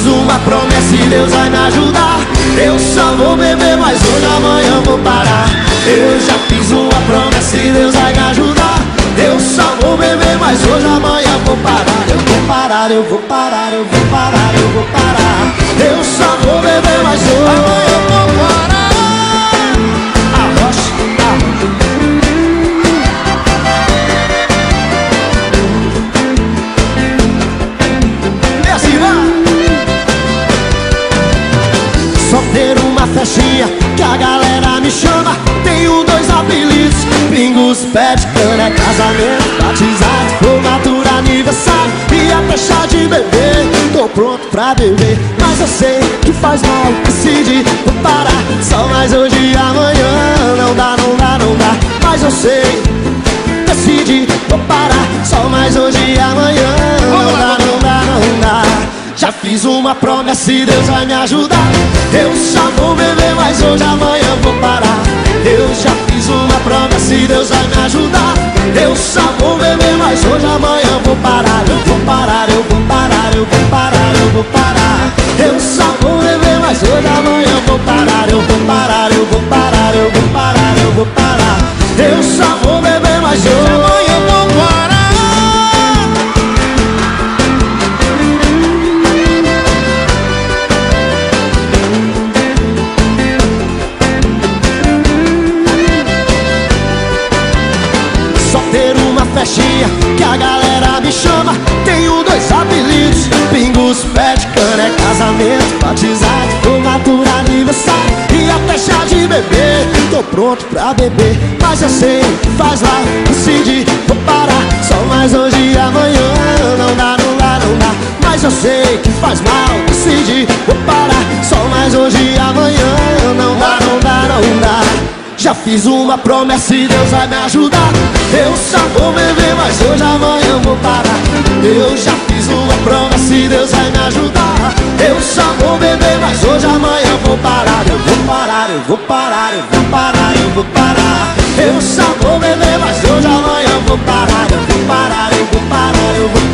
fiz uma promessa e Deus vai me ajudar. Eu só vou beber, mas hoje, amanhã vou parar. Eu já fiz uma promessa e Deus vai me ajudar. Eu só vou beber, mas hoje, amanhã vou parar. Eu vou parar, eu vou parar, eu vou parar, eu vou parar. Eu só vou beber, mas hoje, amanhã vou parar. Arrocha, é assim, vai. Só ter uma festinha que a galera me chama. Tenho dois apelidos: Pingos, pé de cana, é casamento, batizado, formatura, aniversário e até chá de bebê. Tô pronto pra beber, mas eu sei que faz mal. Decidi, vou parar, só mais hoje e amanhã. Não dá, não dá, não dá, mas eu sei. Decidi, vou parar, só mais hoje e amanhã. Não dá, não dá, não dá. Já fiz uma promessa e Deus vai me ajudar. Eu só vou beber, mas hoje, amanhã vou parar. Eu já fiz uma promessa e Deus vai me ajudar. Eu só vou beber, mas hoje, amanhã vou parar. Eu vou parar, eu vou parar, eu vou parar, eu vou parar. Eu só vou beber, mas hoje, amanhã vou parar. Eu vou parar, eu vou parar, eu vou parar, eu vou parar. Eu só vou beber, mas hoje, amanhã vou parar. Festinha que a galera me chama. Tenho dois apelidos: Pingos, pé de cana, é casamento, batizado, formatura, aniversário e até chá de bebê. Tô pronto pra beber, mas eu sei que faz mal. Decidi, vou parar, só mais hoje e amanhã. Não dá, não dá, não dá, mas eu sei que faz mal. Decidi, vou parar, só mais hoje e amanhã. Não dá, não dá, não dá. Já fiz uma promessa e Deus vai me ajudar. Eu só vou beber, mas hoje, amanhã vou parar. Eu já fiz uma promessa e Deus vai me ajudar. Eu só vou beber, mas hoje, amanhã vou parar. Eu vou parar, eu vou parar, eu vou parar, eu vou parar. Eu só vou beber, mas hoje, amanhã vou parar. Eu vou parar, eu vou parar, eu vou parar.